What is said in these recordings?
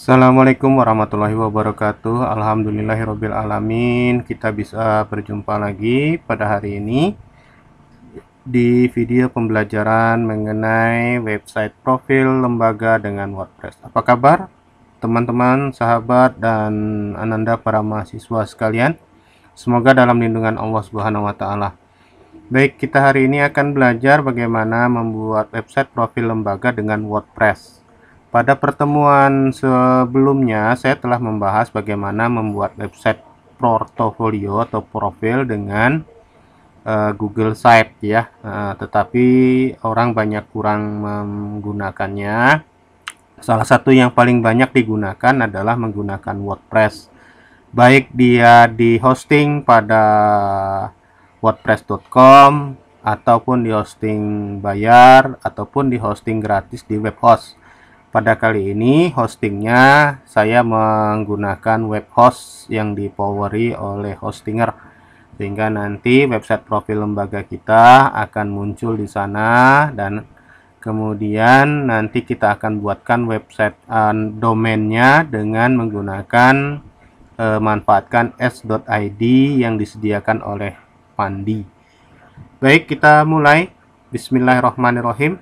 Assalamualaikum warahmatullahi wabarakatuh. Alhamdulillahirabbil alamin. Kita bisa berjumpa lagi pada hari ini di video pembelajaran mengenai website profil lembaga dengan WordPress. Apa kabar teman-teman, sahabat, dan ananda para mahasiswa sekalian? Semoga dalam lindungan Allah Subhanahu wa taala. Baik, kita hari ini akan belajar bagaimana membuat website profil lembaga dengan WordPress. Pada pertemuan sebelumnya, saya telah membahas bagaimana membuat website portofolio atau profil dengan Google Site ya. Tetapi orang banyak kurang menggunakannya. Salah satu yang paling banyak digunakan adalah menggunakan WordPress. Baik dia di hosting pada wordpress.com ataupun di hosting bayar ataupun di hosting gratis di webhost. Pada kali ini hostingnya saya menggunakan web host yang dipoweri oleh Hostinger, sehingga nanti website profil lembaga kita akan muncul di sana, dan kemudian nanti kita akan buatkan website domainnya dengan menggunakan manfaatkan s.id yang disediakan oleh Pandi. Baik, kita mulai. Bismillahirrahmanirrahim.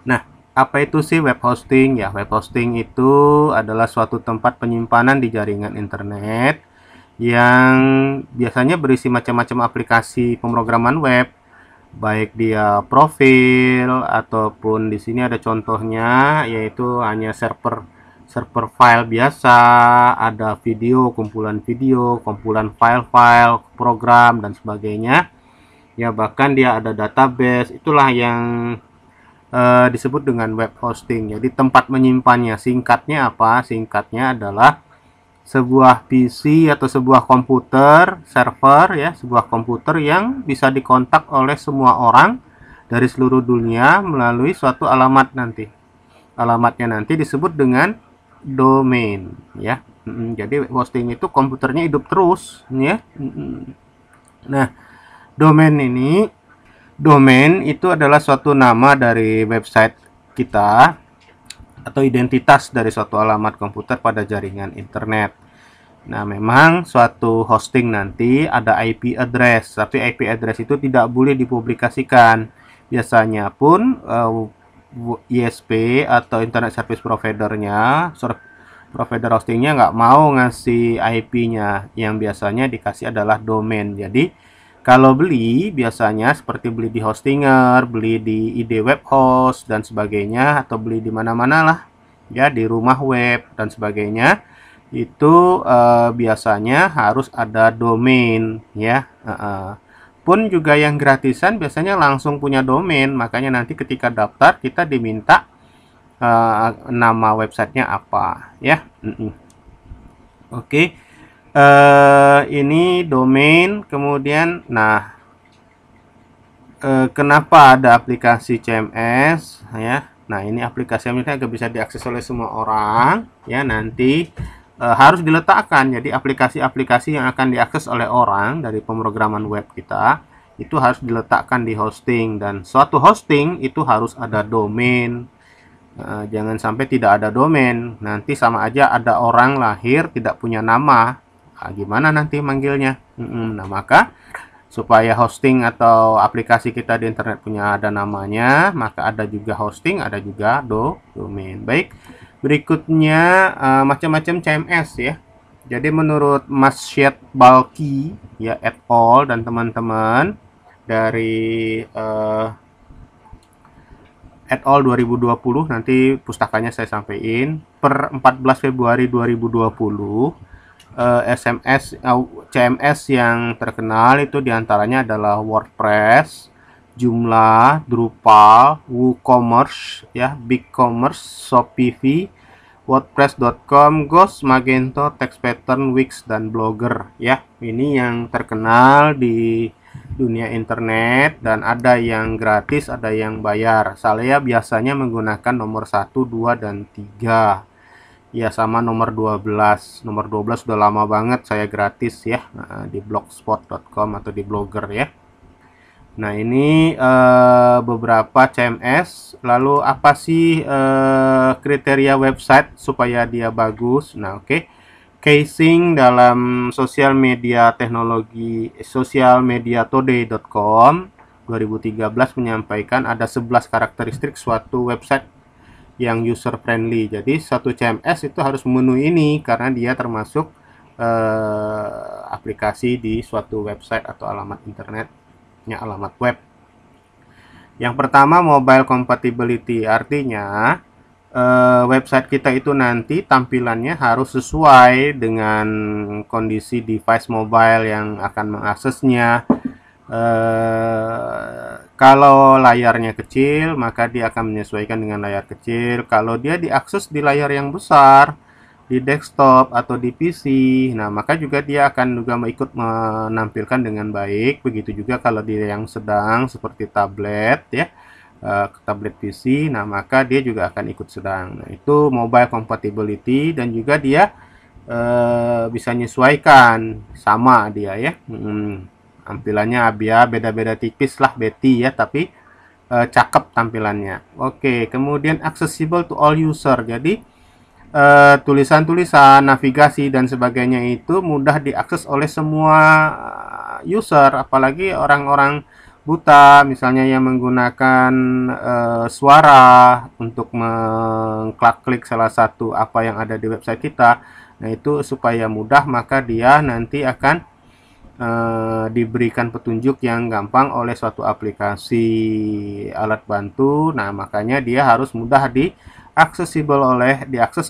Nah, apa itu sih web hosting? Ya, web hosting itu adalah suatu tempat penyimpanan di jaringan internet yang biasanya berisi macam-macam aplikasi pemrograman web, baik dia profil ataupun di sini ada contohnya, yaitu hanya server file biasa, ada kumpulan video, kumpulan file-file, program dan sebagainya. Ya, bahkan dia ada database. Itulah yang disebut dengan web hosting. Jadi tempat menyimpannya, singkatnya apa? Singkatnya adalah sebuah PC atau sebuah komputer server ya, sebuah komputer yang bisa dikontak oleh semua orang dari seluruh dunia melalui suatu alamat nanti. Alamatnya nanti disebut dengan domain ya. Jadi web hosting itu komputernya hidup terus ya. Nah, domain itu adalah suatu nama dari website kita atau identitas dari suatu alamat komputer pada jaringan internet. Nah, memang suatu hosting nanti ada IP address, tapi IP address itu tidak boleh dipublikasikan. Biasanya pun ISP atau Internet Service Provider-nya, provider hostingnya nggak mau ngasih IP-nya, yang biasanya dikasih adalah domain. Jadi kalau beli, biasanya seperti beli di Hostinger, beli di ID Web Host dan sebagainya, atau beli di mana-mana lah, ya, di rumah web dan sebagainya, itu biasanya harus ada domain, ya. Pun juga yang gratisan biasanya langsung punya domain, makanya nanti ketika daftar kita diminta nama websitenya apa, ya. Oke. Ini domain, kemudian kenapa ada aplikasi CMS ya. Nah, ini aplikasi CMS agak bisa diakses oleh semua orang ya. Nanti harus diletakkan, jadi aplikasi-aplikasi yang akan diakses oleh orang dari pemrograman web kita itu harus diletakkan di hosting, dan suatu hosting itu harus ada domain. Jangan sampai tidak ada domain, nanti sama aja ada orang lahir tidak punya nama. Gimana nanti manggilnya? Nah, maka supaya hosting atau aplikasi kita di internet punya ada namanya, maka ada juga hosting, ada juga domain. Baik, berikutnya macam-macam CMS ya. Jadi menurut Mas Syed Balki ya et al. Dan teman-teman dari et al. 2020, nanti pustakanya saya sampaikan per 14 Februari 2020. CMS yang terkenal itu diantaranya adalah WordPress, Joomla, Drupal, WooCommerce, ya, BigCommerce, Shopify, WordPress.com, Ghost, Magento, TextPattern, Wix, dan Blogger. Ya, ini yang terkenal di dunia internet, dan ada yang gratis, ada yang bayar. Saya biasanya menggunakan nomor 1, 2, dan 3. Ya, sama nomor 12. Nomor 12 sudah lama banget saya gratis ya, di blogspot.com atau di Blogger ya. Nah, ini beberapa CMS. Lalu apa sih kriteria website supaya dia bagus? Nah, oke. Casing dalam sosial media teknologi socialmediatoday.com 2013 menyampaikan ada 11 karakteristik suatu website yang user friendly. Jadi satu CMS itu harus memenuhi ini karena dia termasuk aplikasi di suatu website atau alamat internetnya, alamat web. Yang pertama, mobile compatibility, artinya website kita itu nanti tampilannya harus sesuai dengan kondisi device mobile yang akan mengaksesnya. Kalau layarnya kecil, maka dia akan menyesuaikan dengan layar kecil. Kalau dia diakses di layar yang besar, di desktop atau di PC, nah maka juga dia akan juga ikut menampilkan dengan baik. Begitu juga kalau dia yang sedang seperti tablet ya, tablet PC, nah maka dia juga akan ikut sedang. Nah, itu mobile compatibility, dan juga dia bisa menyesuaikan sama dia ya. Tampilannya ya beda-beda tipis lah Betty ya, tapi cakep tampilannya. Oke, kemudian accessible to all user. Jadi tulisan-tulisan, navigasi dan sebagainya itu mudah diakses oleh semua user, apalagi orang-orang buta misalnya yang menggunakan suara untuk mengklik salah satu apa yang ada di website kita. Nah, itu supaya mudah, maka dia nanti akan diberikan petunjuk yang gampang oleh suatu aplikasi alat bantu. Nah, makanya dia harus mudah diakses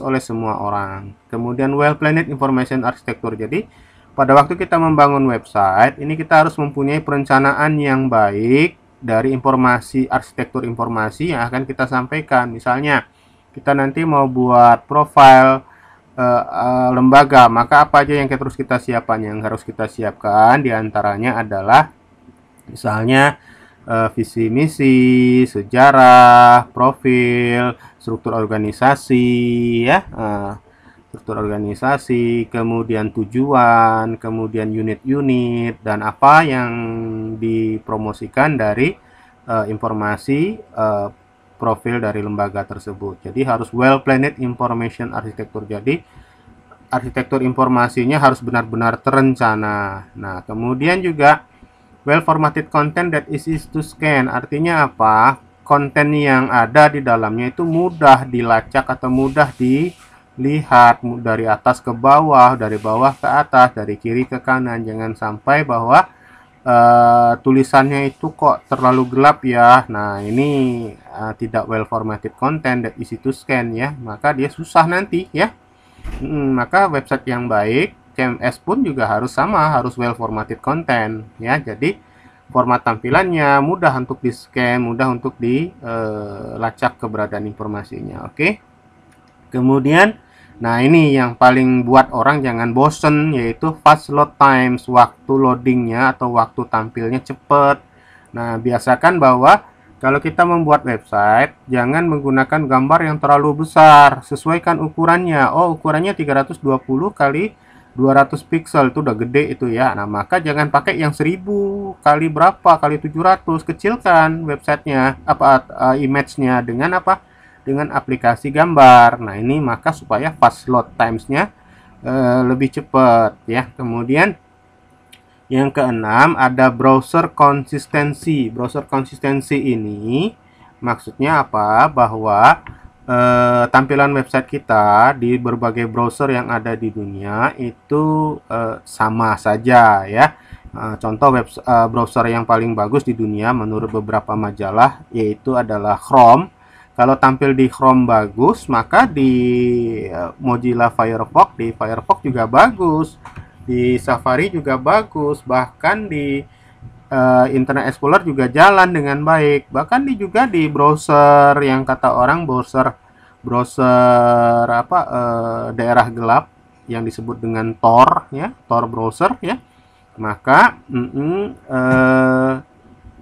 oleh semua orang. Kemudian well planned information architecture. Jadi pada waktu kita membangun website ini, kita harus mempunyai perencanaan yang baik dari informasi, arsitektur informasi yang akan kita sampaikan. Misalnya kita nanti mau buat profile lembaga, maka apa aja yang harus kita siapkan? Yang harus kita siapkan diantaranya adalah misalnya visi misi, sejarah, profil, struktur organisasi ya, struktur organisasi, kemudian tujuan, kemudian unit-unit, dan apa yang dipromosikan dari informasi profil dari lembaga tersebut. Jadi harus well planned information architecture. Jadi arsitektur informasinya harus benar-benar terencana. Nah, kemudian juga well formatted content that is easy to scan. Artinya apa? Konten yang ada di dalamnya itu mudah dilacak atau mudah dilihat dari atas ke bawah, dari bawah ke atas, dari kiri ke kanan. Jangan sampai bahwa tulisannya itu kok terlalu gelap ya. Nah, ini tidak well formatted content that easy to scan ya, maka dia susah nanti ya. Maka website yang baik, CMS pun juga harus sama, harus well formatted content ya. Jadi format tampilannya mudah untuk di scan, mudah untuk dilacak keberadaan informasinya. Oke. Kemudian nah, ini yang paling buat orang jangan bosen, yaitu fast load times, waktu loadingnya atau waktu tampilnya cepat. Nah, biasakan bahwa kalau kita membuat website, jangan menggunakan gambar yang terlalu besar, sesuaikan ukurannya. Oh, ukurannya 320 kali 200 pixel, itu udah gede itu ya. Nah, maka jangan pakai yang 1000 kali berapa kali 700, kecilkan websitenya, image-nya dengan apa? Dengan aplikasi gambar. Nah, ini maka supaya fast load times-nya lebih cepat ya. Kemudian yang keenam ada browser konsistensi. Browser konsistensi ini maksudnya apa? Bahwa tampilan website kita di berbagai browser yang ada di dunia itu sama saja ya. Contoh browser yang paling bagus di dunia menurut beberapa majalah yaitu adalah Chrome. Kalau tampil di Chrome bagus, maka di Mozilla Firefox, juga bagus, di Safari juga bagus, bahkan di Internet Explorer juga jalan dengan baik, bahkan juga di browser yang kata orang browser daerah gelap yang disebut dengan Tor ya, Tor browser ya, maka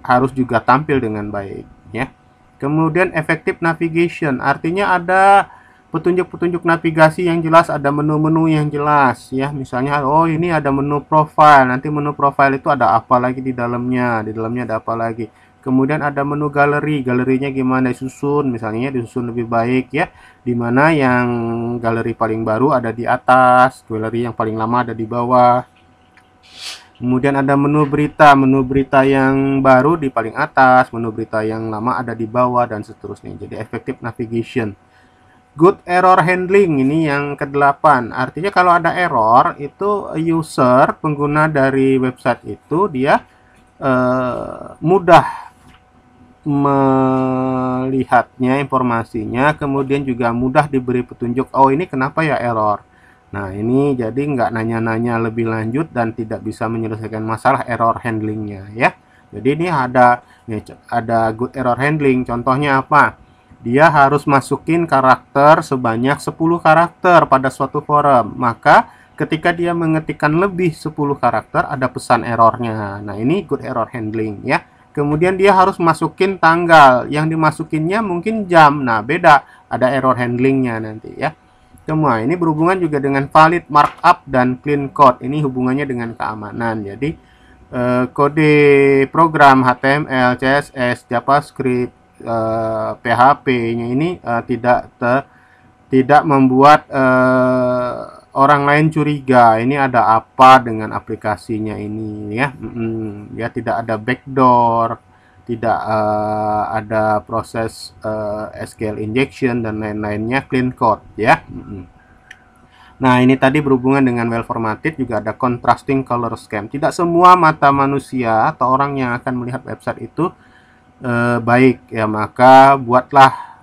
harus juga tampil dengan baik ya. Kemudian effective navigation, artinya ada petunjuk-petunjuk navigasi yang jelas, ada menu-menu yang jelas ya. Misalnya, oh ini ada menu profile, nanti menu profile itu ada apa lagi di dalamnya ada apa lagi. Kemudian ada menu galeri, galerinya gimana disusun, misalnya disusun lebih baik ya, dimana yang galeri paling baru ada di atas, galeri yang paling lama ada di bawah. Kemudian ada menu berita yang baru di paling atas, menu berita yang lama ada di bawah, dan seterusnya. Jadi effective navigation. Good error handling, ini yang ke-8. Artinya kalau ada error, itu user, pengguna dari website itu, dia mudah melihatnya, informasinya, kemudian juga mudah diberi petunjuk, oh ini kenapa ya error. Nah ini jadi nggak nanya-nanya lebih lanjut dan tidak bisa menyelesaikan masalah error handlingnya ya. Jadi ini ada good error handling. Contohnya apa? Dia harus masukin karakter sebanyak 10 karakter pada suatu forum. Maka ketika dia mengetikkan lebih 10 karakter ada pesan errornya. Nah ini good error handling ya. Kemudian dia harus masukin tanggal. Yang dimasukinnya mungkin jam. Nah beda, ada error handlingnya nanti ya. Semua ini berhubungan juga dengan valid markup dan clean code. Ini hubungannya dengan keamanan. Jadi kode program HTML, CSS, JavaScript, PHP-nya ini tidak membuat orang lain curiga. Ini ada apa dengan aplikasinya ini ya? Ya tidak ada backdoor, tidak ada proses SQL injection dan lain-lainnya, clean code ya. Nah ini tadi berhubungan dengan well formatted, juga ada contrasting color scheme. Tidak semua mata manusia atau orang yang akan melihat website itu baik ya, maka buatlah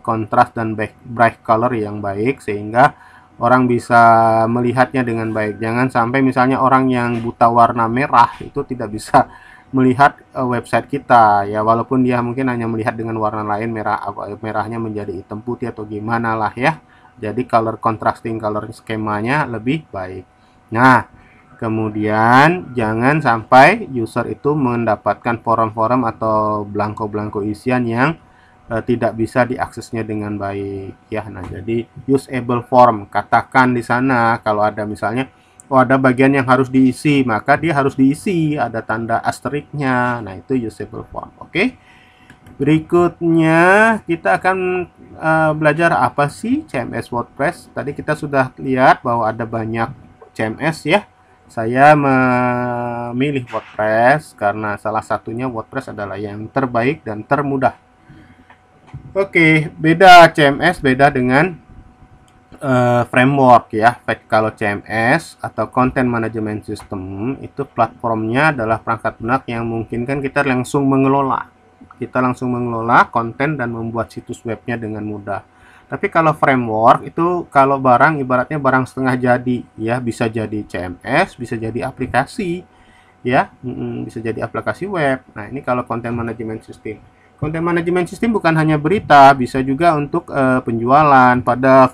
kontras dan bright color yang baik sehingga orang bisa melihatnya dengan baik. Jangan sampai misalnya orang yang buta warna merah itu tidak bisa melihat website kita ya, walaupun dia mungkin hanya melihat dengan warna lain, merahnya menjadi hitam putih atau gimana lah ya. Jadi contrasting color skemanya lebih baik. Nah kemudian jangan sampai user itu mendapatkan forum-forum atau blanko-blanko isian yang tidak bisa diaksesnya dengan baik ya. Nah jadi usable form, katakan di sana kalau ada misalnya ada bagian yang harus diisi, maka dia harus diisi, ada tanda asteriknya. Nah itu usable form. Oke. Berikutnya kita akan belajar apa sih CMS WordPress. Tadi kita sudah lihat bahwa ada banyak CMS ya. Saya memilih WordPress karena salah satunya WordPress adalah yang terbaik dan termudah. Oke, beda CMS beda dengan framework ya. Kalau CMS atau Content Management System itu platformnya adalah perangkat lunak yang memungkinkan kita langsung mengelola. Konten dan membuat situs webnya dengan mudah. Tapi kalau framework itu kalau barang ibaratnya barang setengah jadi ya, bisa jadi CMS, bisa jadi aplikasi ya, bisa jadi aplikasi web. Nah ini kalau Content Management System. Content Management System bukan hanya berita, bisa juga untuk penjualan. Pada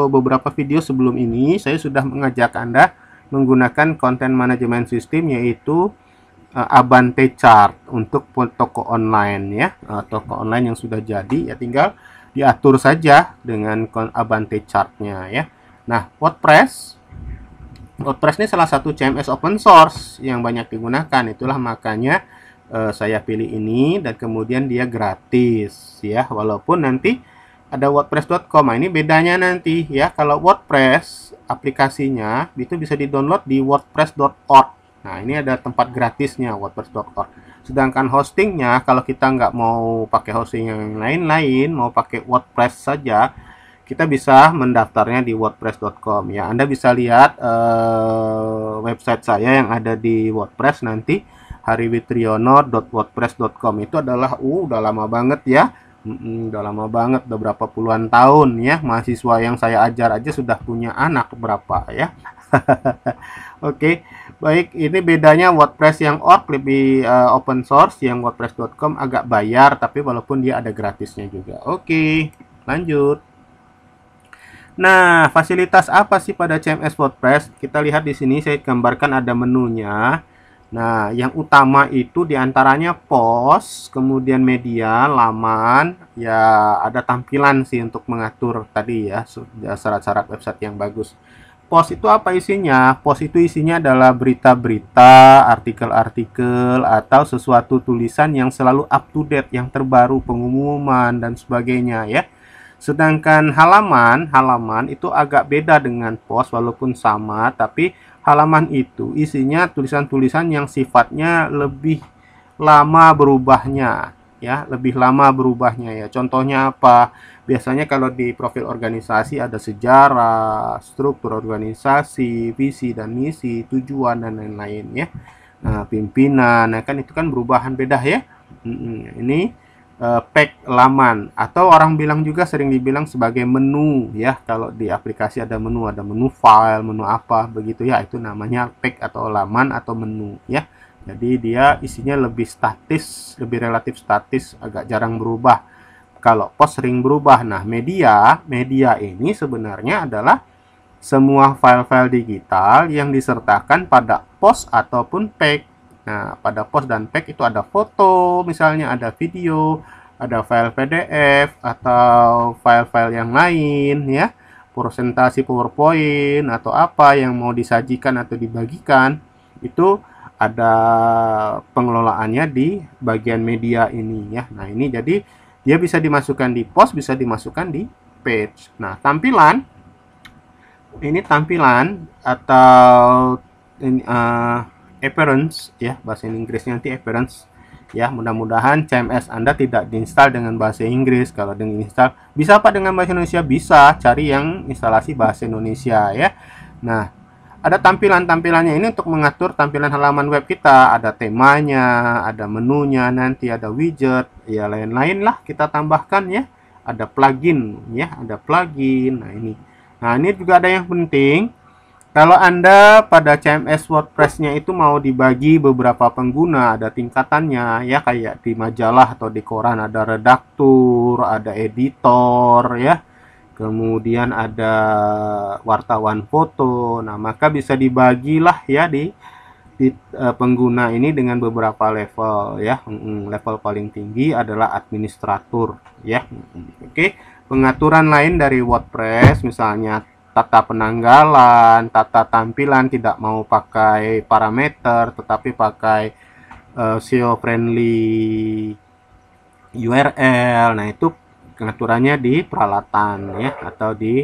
beberapa video sebelum ini saya sudah mengajak Anda menggunakan Content Management System, yaitu Abante Chart untuk toko online ya, toko online yang sudah jadi ya tinggal diatur saja dengan Abante Chart-nya ya. Nah WordPress ini salah satu CMS open source yang banyak digunakan, itulah makanya saya pilih ini dan kemudian dia gratis ya, walaupun nanti ada WordPress.com. Nah, ini bedanya nanti ya, kalau WordPress aplikasinya itu bisa di-download di wordpress.org. Nah ini ada tempat gratisnya wordpress.org. Sedangkan hostingnya kalau kita nggak mau pakai hosting yang lain-lain, mau pakai WordPress saja, kita bisa mendaftarnya di wordpress.com ya. Anda bisa lihat website saya yang ada di WordPress nanti, hariwitriyono.wordpress.com. Itu adalah udah lama banget ya. Udah lama banget, udah berapa puluhan tahun ya. Mahasiswa yang saya ajar aja sudah punya anak berapa ya. Oke, baik, ini bedanya WordPress yang org lebih open source, yang wordpress.com agak bayar, tapi walaupun dia ada gratisnya juga. Oke, lanjut. Nah, fasilitas apa sih pada CMS WordPress? Kita lihat di sini saya gambarkan ada menunya. Nah, yang utama itu diantaranya post, kemudian media, laman, ya ada tampilan sih untuk mengatur tadi ya, syarat-syarat website yang bagus. Post itu apa isinya? Post itu isinya adalah berita-berita, artikel-artikel, atau sesuatu tulisan yang selalu up to date, yang terbaru, pengumuman, dan sebagainya ya. Sedangkan halaman itu agak beda dengan post walaupun sama, tapi halaman itu isinya tulisan-tulisan yang sifatnya lebih lama berubahnya ya, lebih lama berubahnya ya. Contohnya apa? Biasanya kalau di profil organisasi ada sejarah, struktur organisasi, visi dan misi, tujuan dan lain-lain ya. Nah, pimpinan, nah kan itu kan berubahan beda ya. Ini pack laman, atau orang bilang juga sering dibilang sebagai menu ya. Kalau di aplikasi ada menu file, menu apa begitu ya, itu namanya pack atau laman atau menu ya. Jadi dia isinya lebih statis, lebih relatif statis, agak jarang berubah. Kalau post sering berubah. Nah, media ini sebenarnya adalah semua file-file digital yang disertakan pada post ataupun pack. Nah, pada post dan pack itu ada foto, misalnya ada video, ada file PDF, atau file-file yang lain ya, presentasi PowerPoint atau apa yang mau disajikan atau dibagikan, itu ada pengelolaannya di bagian media ini ya. Nah, ini jadi dia bisa dimasukkan di post, bisa dimasukkan di page. Nah, tampilan ini tampilan atau ini, appearance ya, bahasa Inggrisnya nanti appearance ya. Mudah-mudahan CMS Anda tidak diinstal dengan bahasa Inggris. Kalau dengan install bisa apa dengan bahasa Indonesia, bisa cari yang instalasi bahasa Indonesia ya. Nah, ada tampilannya ini untuk mengatur tampilan halaman web kita. Ada temanya, ada menunya, nanti ada widget ya, lain-lain lah kita tambahkan ya. Ada plugin ya, ada plugin. Nah ini juga ada yang penting. Kalau Anda pada CMS WordPress-nya itu mau dibagi beberapa pengguna, ada tingkatannya ya, kayak di majalah atau di koran ada redaktur, ada editor ya. Kemudian ada wartawan foto. Nah, maka bisa dibagilah ya di pengguna ini dengan beberapa level ya. Level paling tinggi adalah administrator ya. Oke, pengaturan lain dari WordPress misalnya tata penanggalan, tata tampilan, tidak mau pakai parameter tetapi pakai SEO friendly URL. Nah, itu pengaturannya di peralatan ya, atau di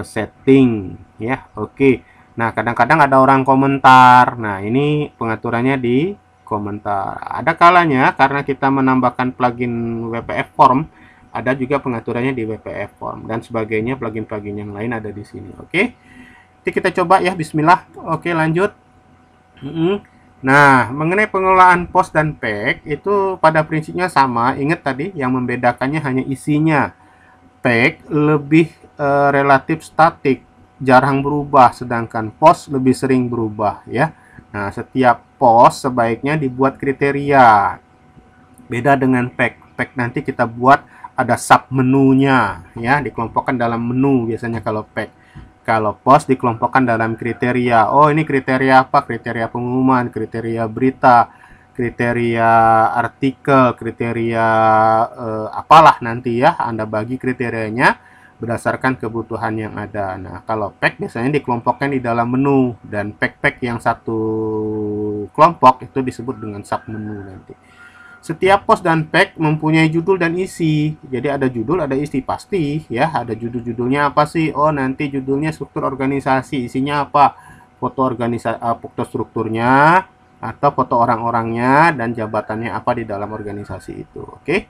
setting ya. Oke. Nah, kadang-kadang ada orang komentar. Nah, ini pengaturannya di komentar. Ada kalanya karena kita menambahkan plugin WPF form, ada juga pengaturannya di WPF form dan sebagainya. Plugin-plugin yang lain ada di sini. Oke. Jadi kita coba ya, bismillah. Oke, lanjut. Nah, mengenai pengelolaan post dan pack itu pada prinsipnya sama. Ingat tadi yang membedakannya hanya isinya. Pack lebih relatif statik, jarang berubah, sedangkan post lebih sering berubah ya. Nah, setiap post sebaiknya dibuat kriteria. Beda dengan pack. Pack nanti kita buat ada sub menunya ya, dikelompokkan dalam menu biasanya kalau pack. Kalau post dikelompokkan dalam kriteria. Oh, ini kriteria apa? Kriteria pengumuman, kriteria berita, kriteria artikel, kriteria apalah nanti ya. Anda bagi kriterianya berdasarkan kebutuhan yang ada. Nah, kalau pack biasanya dikelompokkan di dalam menu, dan pack-pack yang satu kelompok itu disebut dengan sub menu nanti. Setiap post dan pack mempunyai judul dan isi. Jadi ada judul, ada isi pasti ya. Ada judul-judulnya apa sih? Oh, nanti judulnya struktur organisasi. Isinya apa? Foto organisasi, foto strukturnya, atau foto orang-orangnya dan jabatannya apa di dalam organisasi itu. Oke.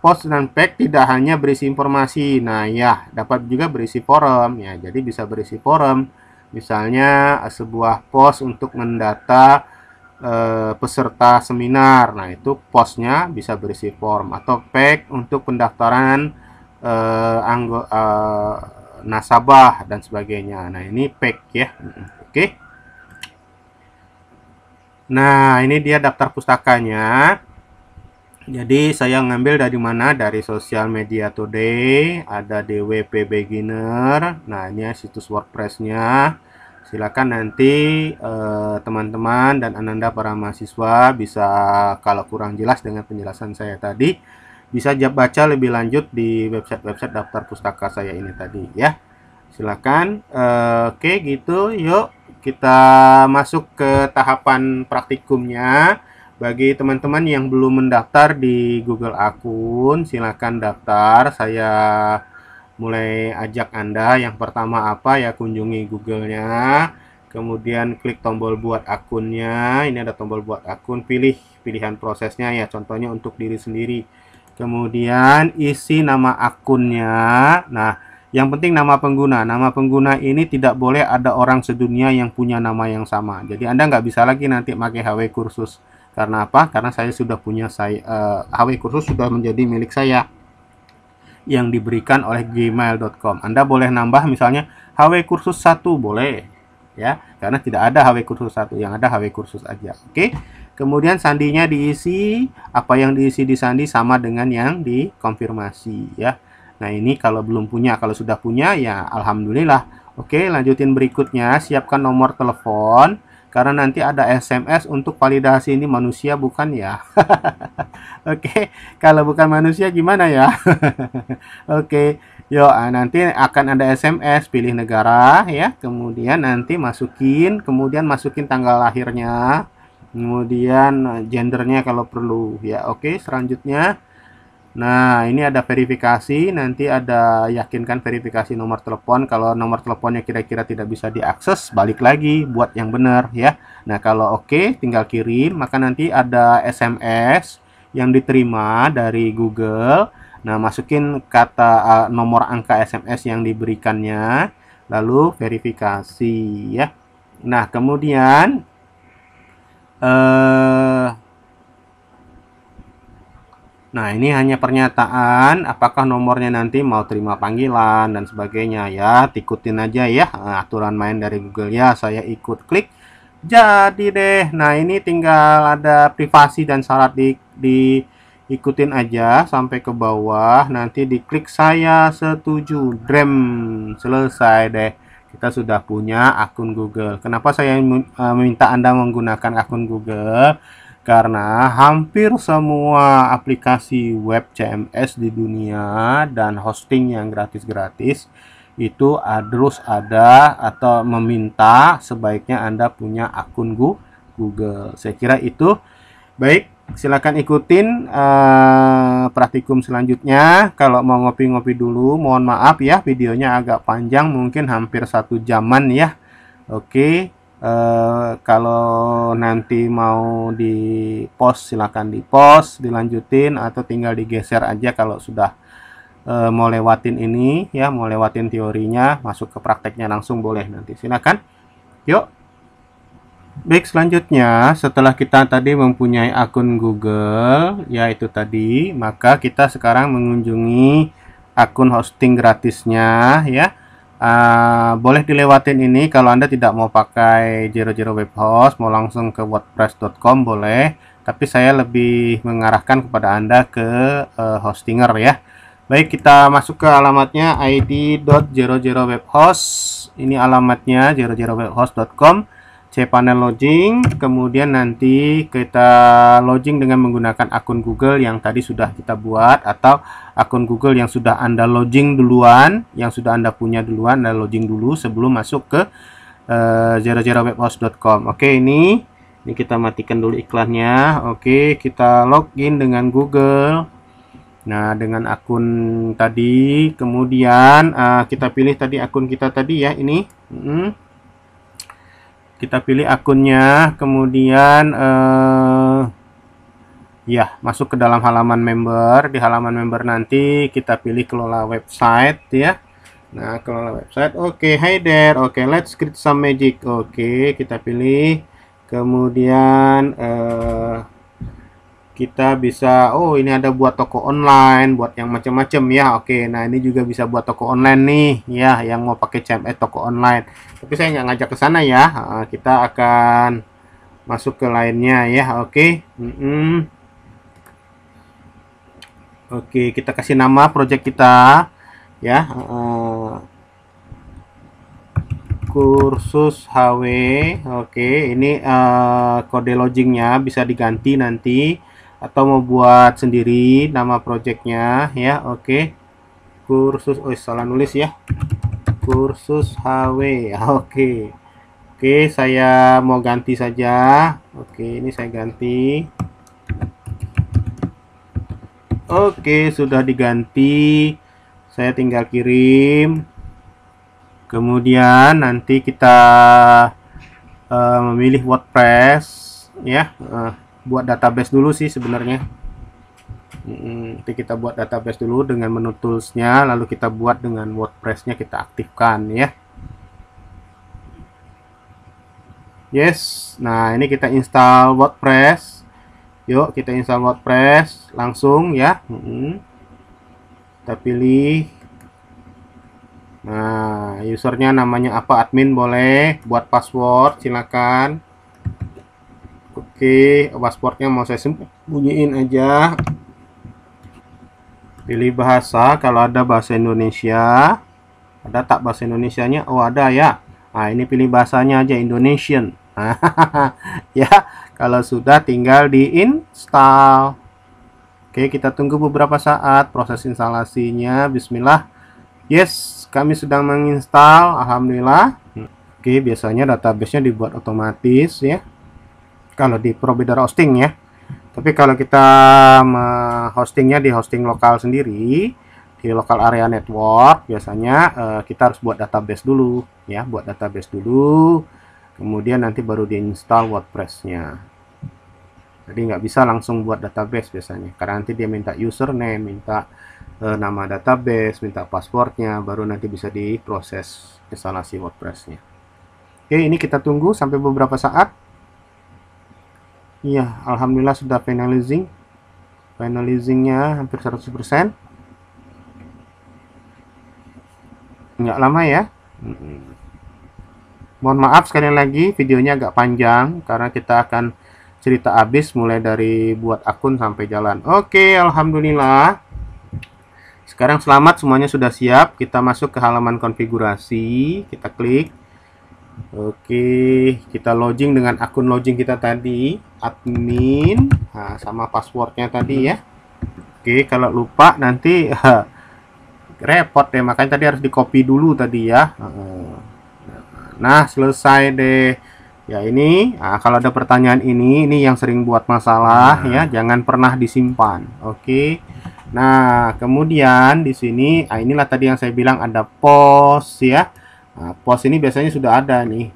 Post dan pack tidak hanya berisi informasi. Nah, ya, dapat juga berisi forum ya. Jadi bisa berisi forum. Misalnya sebuah post untuk mendata peserta seminar. Nah, itu postnya bisa berisi form, atau pack untuk pendaftaran nasabah dan sebagainya. Nah, ini pack ya. Oke. Nah, ini dia daftar pustakanya. Jadi saya ngambil dari mana? Dari Social Media Today, ada DWP Beginner. Nah, ini situs WordPress-nya. Silakan nanti teman-teman dan Ananda para mahasiswa bisa, kalau kurang jelas dengan penjelasan saya tadi, bisa baca lebih lanjut di website daftar pustaka saya ini tadi ya. Silakan. Oke gitu, yuk kita masuk ke tahapan praktikumnya. Bagi teman-teman yang belum mendaftar di Google akun, silakan daftar. Saya mulai ajak Anda. Yang pertama apa ya, kunjungi Google-nya, kemudian klik tombol buat akunnya. Ini ada tombol buat akun, pilih pilihan prosesnya ya, contohnya untuk diri sendiri. Kemudian isi nama akunnya. Nah, yang penting nama pengguna. Nama pengguna ini tidak boleh ada orang sedunia yang punya nama yang sama. Jadi Anda nggak bisa lagi nanti pakai HW Kursus. Karena apa? Karena saya sudah punya HW Kursus sudah menjadi milik saya yang diberikan oleh gmail.com. Anda boleh nambah misalnya HW Kursus 1 boleh ya, karena tidak ada HW Kursus 1, yang ada HW Kursus aja. Oke. Kemudian sandinya diisi, apa yang diisi di sandi sama dengan yang dikonfirmasi ya. Nah, ini kalau belum punya, kalau sudah punya ya alhamdulillah. Oke, lanjutin berikutnya, siapkan nomor telepon karena nanti ada SMS untuk validasi. Ini manusia bukan ya? Oke, kalau bukan manusia gimana ya? Oke, yuk nanti akan ada SMS, pilih negara ya, kemudian nanti kemudian masukin tanggal lahirnya, kemudian gendernya kalau perlu ya. Oke, selanjutnya. Nah, ini ada verifikasi, nanti ada yakinkan verifikasi nomor telepon. Kalau nomor teleponnya kira-kira tidak bisa diakses, balik lagi buat yang benar ya. Nah, kalau oke, tinggal kirim, maka nanti ada SMS yang diterima dari Google. Nah, masukin kata nomor angka SMS yang diberikannya, lalu verifikasi ya. Nah, kemudian nah, ini hanya pernyataan apakah nomornya nanti mau terima panggilan dan sebagainya ya. Ikutin aja ya aturan main dari Google ya. Saya ikut, klik. Jadi deh. Nah, ini tinggal ada privasi dan syarat diikutin aja sampai ke bawah. Nanti diklik saya setuju. Drem. Selesai deh. Kita sudah punya akun Google. Kenapa saya meminta Anda menggunakan akun Google? Karena hampir semua aplikasi web CMS di dunia dan hosting yang gratis-gratis itu harus ada atau meminta sebaiknya Anda punya akun Google. Saya kira itu. Baik, silakan ikutin praktikum selanjutnya. Kalau mau ngopi-ngopi dulu, mohon maaf ya, videonya agak panjang, mungkin hampir 1 jaman ya. Oke. Kalau nanti mau di post silakan di post, dilanjutin atau tinggal digeser aja kalau sudah mau lewatin ini ya, mau lewatin teorinya, masuk ke prakteknya langsung boleh nanti. Silakan. Yuk. Baik, selanjutnya setelah kita tadi mempunyai akun Google ya itu tadi, maka kita sekarang mengunjungi akun hosting gratisnya ya. Boleh dilewatin ini kalau Anda tidak mau pakai Zero Web Host, mau langsung ke wordpress.com boleh, tapi saya lebih mengarahkan kepada Anda ke hostinger ya. Baik, kita masuk ke alamatnya id.00webhost. Ini alamatnya zerowebhost.com. cPanel login, kemudian nanti kita login dengan menggunakan akun Google yang tadi sudah kita buat atau akun Google yang sudah Anda login duluan, yang sudah Anda punya duluan, Anda login dulu sebelum masuk ke zerowebhost.com. Oke, ini kita matikan dulu iklannya. Oke, kita login dengan Google. Nah, dengan akun tadi, kemudian kita pilih tadi akun kita tadi ya, ini. Kita pilih akunnya, kemudian ya masuk ke dalam halaman member. Di halaman member nanti kita pilih kelola website ya. Nah, kelola website. Oke, hi there. Oke, let's create some magic. Oke, kita pilih. Kemudian kita bisa, oh ini ada buat toko online, buat yang macam-macam ya. Oke, nah ini juga bisa buat toko online nih ya, yang mau pakai CMS toko online. Tapi saya nggak ngajak ke sana ya. Kita akan masuk ke lainnya ya. Oke. Oke, kita kasih nama project kita ya. kursus HW. Oke, ini kode logingnya bisa diganti nanti atau mau buat sendiri nama projectnya ya. Oke, kursus, oh salah nulis ya, kursus HW. Oke, oke, saya mau ganti saja. Oke, ini saya ganti. Oke, sudah diganti. Saya tinggal kirim. Kemudian nanti kita memilih WordPress ya, buat database dulu sih sebenarnya. Nanti kita buat database dulu dengan menu toolsnya, lalu kita buat dengan WordPressnya, kita aktifkan ya. Yes, nah ini kita install WordPress. Yuk kita install WordPress langsung ya. Kita pilih. Nah, usernya namanya apa, admin boleh, buat password silakan. Oke, passwordnya mau saya sembunyiin aja. Pilih bahasa, kalau ada bahasa Indonesia. Ada tak bahasa Indonesianya? Oh ada ya. Nah ini pilih bahasanya aja, Indonesian. Ya, kalau sudah tinggal diinstal. Oke, kita tunggu beberapa saat proses instalasinya. Bismillah. Yes, kami sedang menginstal. Alhamdulillah. Oke, biasanya database-nya dibuat otomatis ya, kalau di provider hosting ya. Tapi kalau kita hostingnya di hosting lokal sendiri, di local area network, biasanya kita harus buat database dulu ya, buat database dulu, kemudian nanti baru diinstal WordPress-nya. Jadi nggak bisa langsung buat database biasanya, karena nanti dia minta username, minta nama database, minta passwordnya, baru nanti bisa diproses instalasi WordPress-nya. Oke, ini kita tunggu sampai beberapa saat. Iya, alhamdulillah sudah finalizingnya hampir 100%. Nggak lama ya. Mohon maaf sekali lagi videonya agak panjang karena kita akan cerita habis mulai dari buat akun sampai jalan. Oke, alhamdulillah. Sekarang selamat, semuanya sudah siap. Kita masuk ke halaman konfigurasi, kita klik. Oke, kita login dengan akun login kita tadi, admin, nah, sama passwordnya tadi ya. Oke, kalau lupa nanti repot deh, makanya tadi harus di copy dulu tadi ya. Nah, selesai deh. Ya ini, nah, kalau ada pertanyaan ini yang sering buat masalah ya, jangan pernah disimpan. Oke. Nah, kemudian di sini, inilah tadi yang saya bilang ada post ya. Nah, post ini biasanya sudah ada nih.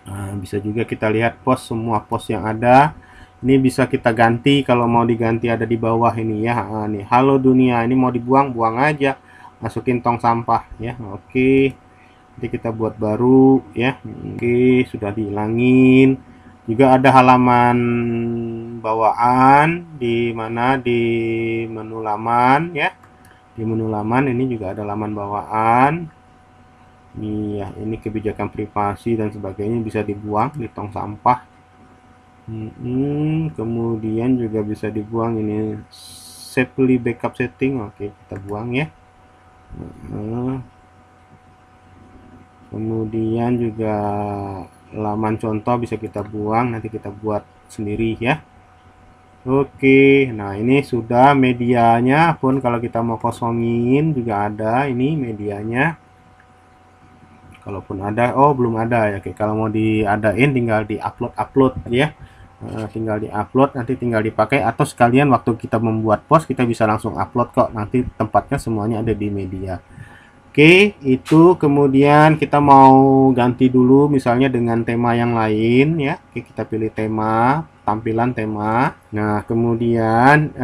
Nah, bisa juga kita lihat post, semua post yang ada. Ini bisa kita ganti, kalau mau diganti ada di bawah ini ya. Nah, nih, halo dunia, ini mau dibuang, buang aja. Masukin tong sampah ya. Oke. Nanti kita buat baru ya. Oke, sudah dihilangin. Juga ada halaman bawaan di mana di menu laman ya. Di menu laman ini juga ada laman bawaan. Iya, ini kebijakan privasi dan sebagainya bisa dibuang di tong sampah. Kemudian juga bisa dibuang ini safely backup setting. Oke, kita buang ya. Kemudian juga laman contoh bisa kita buang, nanti kita buat sendiri ya. Oke, nah ini sudah medianya pun kalau kita mau kosongin juga ada ini medianya. Kalaupun ada, oh belum ada ya. Oke, kalau mau diadain tinggal di-upload ya. Tinggal di-upload, nanti tinggal dipakai, atau sekalian waktu kita membuat post kita bisa langsung upload kok. Nanti tempatnya semuanya ada di media. Oke, itu kemudian kita mau ganti dulu misalnya dengan tema yang lain ya. Oke, kita pilih tema, tampilan tema. Nah, kemudian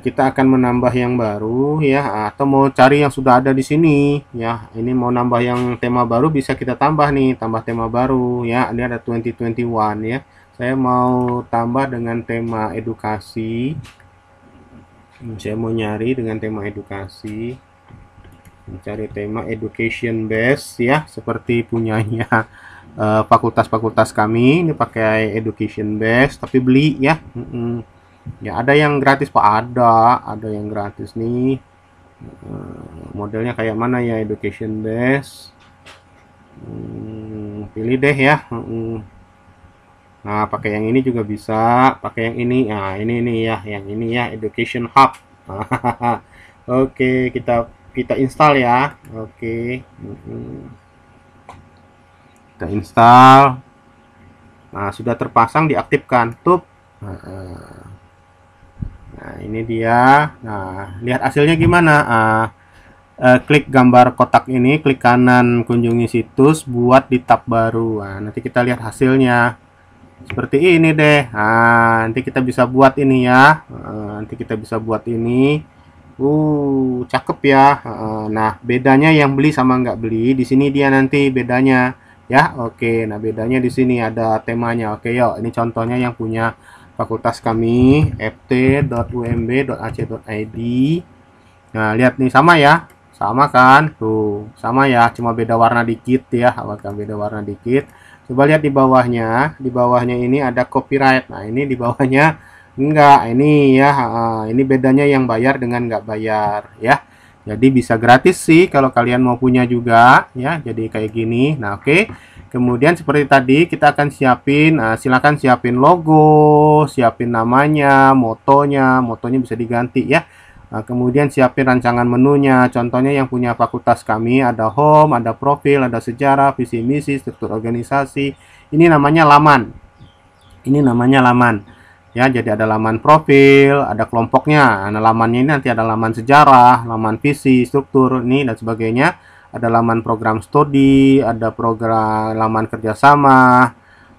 kita akan menambah yang baru ya, atau mau cari yang sudah ada di sini ya. Ini mau nambah yang tema baru bisa kita tambah nih, tambah tema baru ya. Ini ada 2021 ya. Saya mau tambah dengan tema edukasi. Saya mau nyari dengan tema edukasi. Mencari tema education based ya, seperti punyanya fakultas-fakultas kami. Ini pakai education based tapi beli ya. Ya ada yang gratis Pak, ada yang gratis nih. Modelnya kayak mana ya education based. Pilih deh ya. Nah, pakai yang ini juga bisa, pakai yang ini. Nah, ini nih ya, yang ini ya, Education Hub. Oke, kita kita install ya. Oke. Kita install. Nah, sudah terpasang, diaktifkan. Tuh. Nah, ini dia. Nah, lihat hasilnya gimana? Klik gambar kotak ini, klik kanan, kunjungi situs, buat di tab baru. Nah, nanti kita lihat hasilnya. Seperti ini deh. Nah, nanti kita bisa buat ini ya. Nanti kita bisa buat ini. Cakep ya. Nah, bedanya yang beli sama nggak beli, di sini dia nanti bedanya ya. Oke, nah bedanya di sini ada temanya. Oke, yuk, ini contohnya yang punya fakultas kami, ft.umb.ac.id. Nah, lihat nih, sama ya. Sama kan? Tuh, sama ya, cuma beda warna dikit ya. Apakah beda warna dikit? Coba lihat di bawahnya. Di bawahnya ini ada copyright. Nah, ini di bawahnya enggak. Ini ya, ini bedanya yang bayar dengan nggak bayar ya. Jadi bisa gratis sih kalau kalian mau punya juga ya. Jadi kayak gini. Nah, oke. Kemudian seperti tadi kita akan siapin, silakan siapin logo, siapin namanya, motonya bisa diganti ya. Nah, kemudian siapin rancangan menunya. Contohnya yang punya fakultas kami ada home, ada profil, ada sejarah, visi misi, struktur organisasi. Ini namanya laman. Ini namanya laman. Ya, jadi ada laman profil, ada kelompoknya. Nah, lamannya ini nanti ada laman sejarah, laman visi, struktur ini dan sebagainya. Ada laman program studi, ada program laman kerjasama,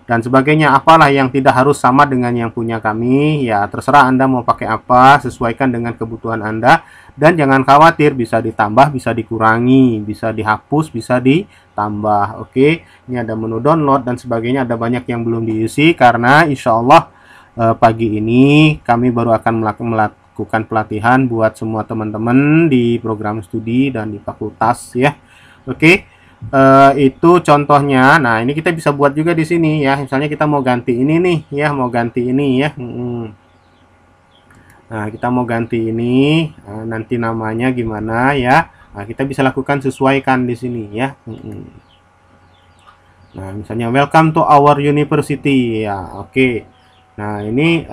dan sebagainya. Apalah yang tidak harus sama dengan yang punya kami, ya terserah Anda mau pakai apa, sesuaikan dengan kebutuhan Anda. Dan jangan khawatir, bisa ditambah, bisa dikurangi, bisa dihapus, bisa ditambah. Oke, ini ada menu download dan sebagainya. Ada banyak yang belum diisi karena insya Allah pagi ini kami baru akan melakukan pelatihan buat semua teman-teman di program studi dan di fakultas ya. Oke. Itu contohnya. Nah, ini kita bisa buat juga di sini ya. Misalnya kita mau ganti ini nih ya, mau ganti ini ya. Nah, kita mau ganti ini, nanti namanya gimana ya. Nah, kita bisa lakukan sesuaikan di sini ya. Nah, misalnya welcome to our university ya. Oke. Nah, ini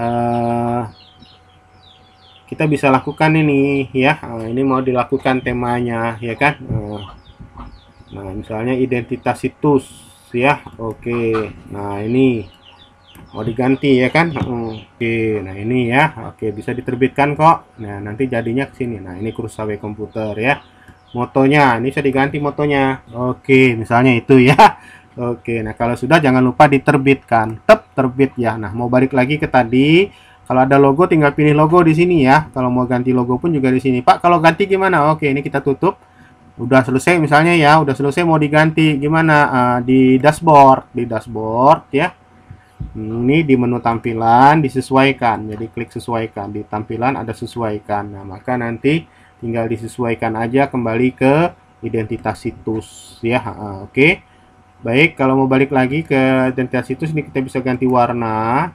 kita bisa lakukan ini ya. Ini mau dilakukan temanya ya kan. Nah, misalnya identitas situs ya. Oke. Nah, ini mau diganti ya kan. Oke. Nah, ini ya. Oke, bisa diterbitkan kok. Nah, nanti jadinya ke sini. Nah, ini Kursaway komputer ya. Motonya ini bisa diganti motonya. Oke, misalnya itu ya. Oke. Nah, kalau sudah jangan lupa diterbitkan. Terbit ya. Nah, mau balik lagi ke tadi. Kalau ada logo tinggal pilih logo di sini ya. Kalau mau ganti logo pun juga di sini. Pak, kalau ganti gimana? Oke, ini kita tutup. Udah selesai misalnya ya, udah selesai mau diganti gimana? Di dashboard ya. Ini di menu tampilan disesuaikan. Jadi klik sesuaikan. Di tampilan ada sesuaikan. Nah, maka nanti tinggal disesuaikan aja kembali ke identitas situs ya. Oke. Baik, kalau mau balik lagi ke identitas situs ini kita bisa ganti warna.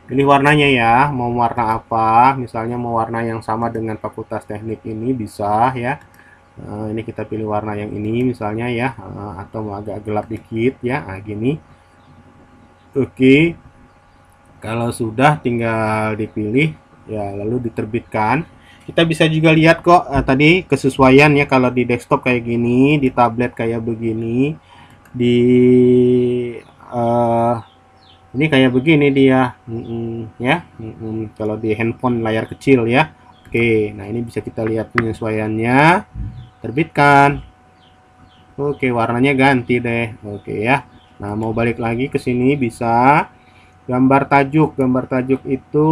Pilih warnanya ya, mau warna apa? Misalnya mau warna yang sama dengan fakultas teknik ini bisa ya. Ini kita pilih warna yang ini misalnya ya, atau mau agak gelap dikit ya, gini. Oke, kalau sudah tinggal dipilih ya, lalu diterbitkan. Kita bisa juga lihat kok tadi kesesuaian ya, kalau di desktop kayak gini, di tablet kayak begini, di ini kayak begini dia ya. Kalau di handphone layar kecil ya. Oke, nah ini bisa kita lihat penyesuaiannya. Terbitkan. Oke, warnanya ganti deh. Oke ya. Nah, mau balik lagi ke sini bisa. Gambar tajuk itu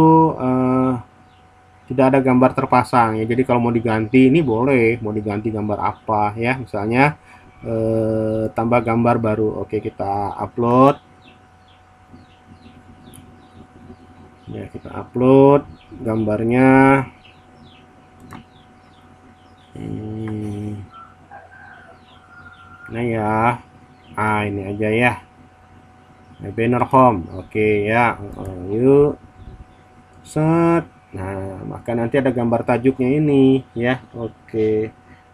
tidak ada gambar terpasang ya. Jadi kalau mau diganti ini boleh, mau diganti gambar apa ya. Misalnya tambah gambar baru. Oke, kita upload. Ya, kita upload gambarnya. Nah ya, ini aja ya, banner home. Oke ya, yuk set. Nah, maka nanti ada gambar tajuknya ini ya. Oke,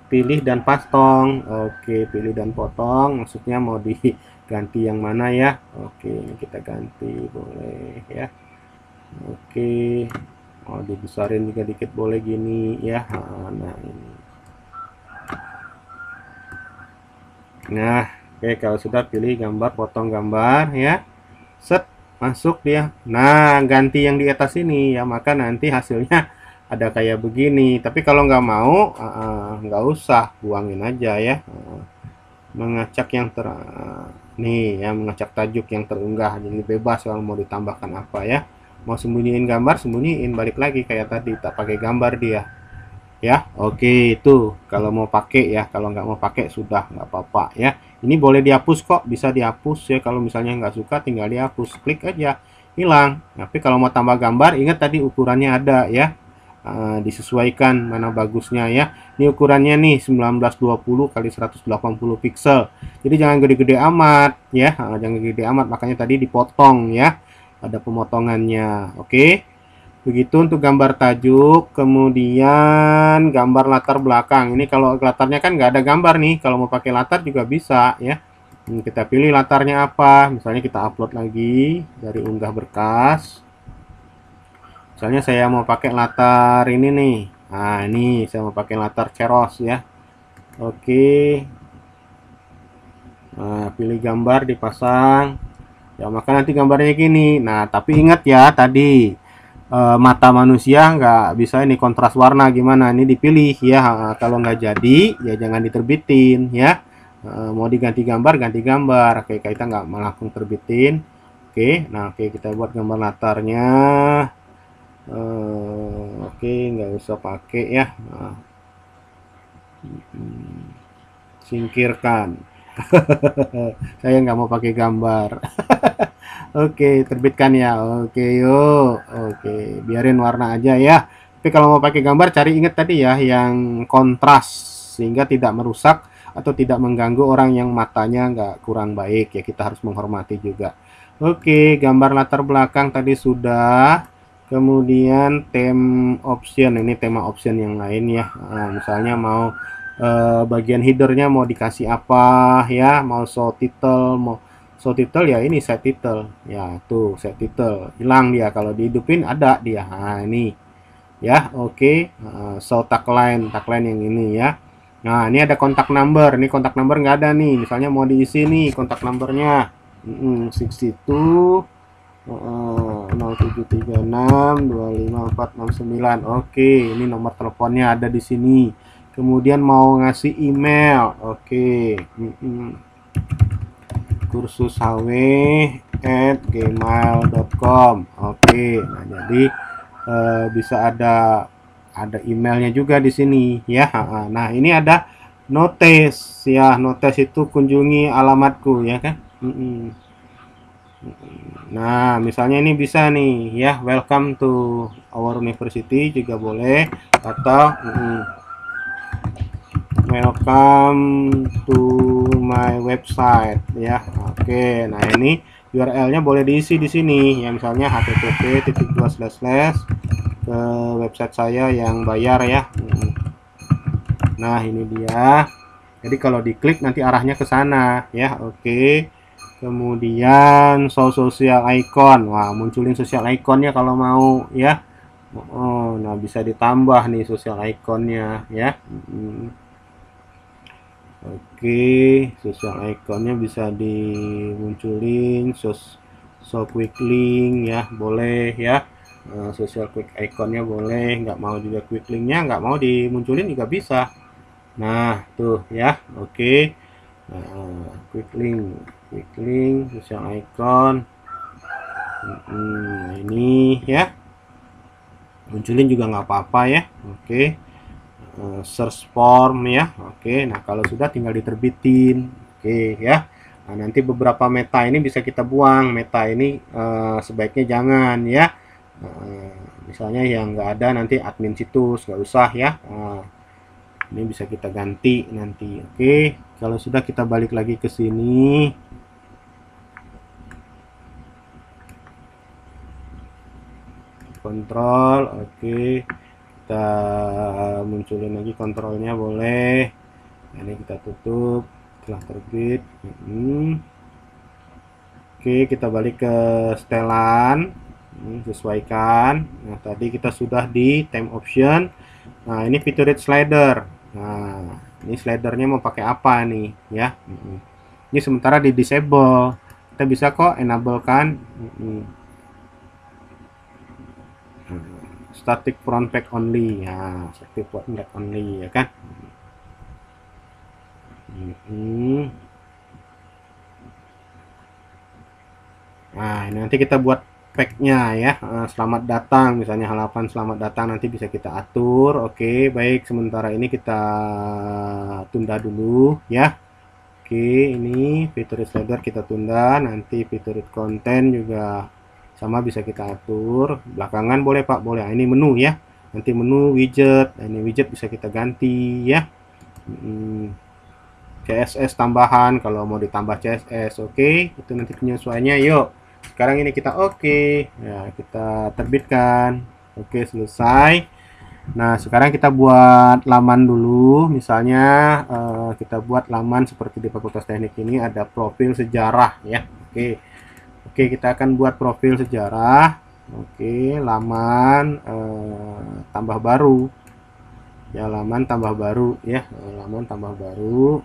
pilih dan potong. Oke, pilih dan potong, maksudnya mau diganti yang mana ya. Oke, ini kita ganti boleh ya. Oke, mau dibesarin juga dikit boleh gini ya. Nah ini. Nah, oke, kalau sudah pilih gambar, potong gambar ya. Set, masuk dia. Nah, ganti yang di atas ini ya, maka nanti hasilnya ada kayak begini. Tapi kalau nggak mau, nggak usah, buangin aja ya. Mengacak yang nih ya, mengacak tajuk yang terunggah, jadi bebas kalau mau ditambahkan apa ya. Mau sembunyiin gambar, sembunyiin, balik lagi kayak tadi, tak pakai gambar dia ya. Oke, itu kalau mau pakai ya, kalau nggak mau pakai sudah nggak apa-apa ya. Ini boleh dihapus kok, bisa dihapus ya. Kalau misalnya nggak suka tinggal dihapus, klik aja, hilang. Tapi kalau mau tambah gambar, ingat tadi ukurannya ada ya. Disesuaikan mana bagusnya ya. Ini ukurannya nih 1920 kali 180 pixel, jadi jangan gede-gede amat ya. Jangan gede amat, makanya tadi dipotong ya, ada pemotongannya. Oke, begitu untuk gambar tajuk. Kemudian gambar latar belakang, ini kalau latarnya kan nggak ada gambar nih, kalau mau pakai latar juga bisa ya. Kita pilih latarnya apa, misalnya kita upload lagi dari unggah berkas. Misalnya saya mau pakai latar ini nih. Nah, ini saya mau pakai latar Ceros ya. Oke. Nah, pilih gambar, dipasang. Ya, maka nanti gambarnya gini. Nah, tapi ingat ya tadi, mata manusia nggak bisa ini kontras warna gimana. Ini dipilih ya. Kalau nggak jadi, ya jangan diterbitin ya. Mau diganti gambar, ganti gambar. Oke, kita nggak langsung terbitin. Oke, nah oke, kita buat gambar latarnya. Oke, nggak usah pakai ya. Nah, singkirkan. Saya nggak mau pakai gambar. Oke, terbitkan ya. Oke, yuk. Oke, biarin warna aja ya. Tapi kalau mau pakai gambar, cari ingat tadi ya, yang kontras sehingga tidak merusak atau tidak mengganggu orang yang matanya nggak kurang baik ya. Kita harus menghormati juga. Oke, gambar latar belakang tadi sudah. Kemudian theme option, ini tema option yang lain ya. Nah, misalnya mau bagian headernya mau dikasih apa ya, mau show title, mau show title ya, ini set title ya, tuh set title hilang dia, kalau dihidupin ada dia. Nah ini ya. Oke, show tagline, tagline yang ini ya. Nah ini ada kontak number, ini kontak number nggak ada nih, misalnya mau diisi nih kontak numbernya 62 0736254669. Oke, ini nomor teleponnya ada di sini. Kemudian mau ngasih email, oke, kursushw@gmail.com. Oke, nah jadi bisa ada emailnya juga di sini ya. Nah ini ada notes ya, notes itu kunjungi alamatku ya kan. Nah, misalnya ini bisa nih ya, welcome to our university juga boleh, atau welcome to my website ya. Oke, nah ini URL-nya boleh diisi di sini ya, misalnya http:// ke website saya yang bayar ya. Nah, ini dia. Jadi kalau diklik nanti arahnya ke sana ya. Oke. Kemudian show social icon. Wah, munculin social iconnya kalau mau ya. Oh, nah bisa ditambah nih social iconnya ya. Oke, social iconnya bisa dimunculin, show quick link ya, boleh ya. Social quick iconnya boleh, nggak mau juga quick linknya, nggak mau dimunculin juga bisa. Nah, tuh ya. Oke. Nah, quick link, social icon. Ini ya, munculin juga nggak apa-apa ya. Oke. Search form ya. Oke, nah kalau sudah tinggal diterbitin. Oke ya. Nah, nanti beberapa meta ini bisa kita buang. Meta ini sebaiknya jangan ya. Misalnya yang nggak ada nanti admin situs, nggak usah ya. Ini bisa kita ganti nanti. Oke, kalau sudah kita balik lagi ke sini. Kontrol, oke. kita munculin lagi kontrolnya boleh. Ini kita tutup setelah terbit. Oke, kita balik ke setelan. Sesuaikan. Nah, tadi kita sudah di time option. Nah, ini featured slider. Nah, ini slidernya mau pakai apa nih ya? Ini sementara di disable. Kita bisa kok enable kan. Static front pack only ya, static front pack only ya kan. Nah, ini nanti kita buat packnya ya. Selamat datang misalnya, halaman selamat datang nanti bisa kita atur. Oke, baik, sementara ini kita tunda dulu ya. Oke, ini featured slider kita tunda, nanti featured content juga sama bisa kita atur. Belakangan boleh Pak, boleh. Nah, ini menu ya. Nanti menu widget, ini widget bisa kita ganti ya. CSS tambahan kalau mau ditambah CSS. Oke, itu nanti penyesuaiannya. Yuk, sekarang ini kita oke ya, kita terbitkan. Oke, selesai. Nah, sekarang kita buat laman dulu. Misalnya kita buat laman seperti di Fakultas Teknik ini ada profil sejarah ya. Oke, kita akan buat profil sejarah. Oke, laman tambah baru ya, laman tambah baru ya, laman tambah baru.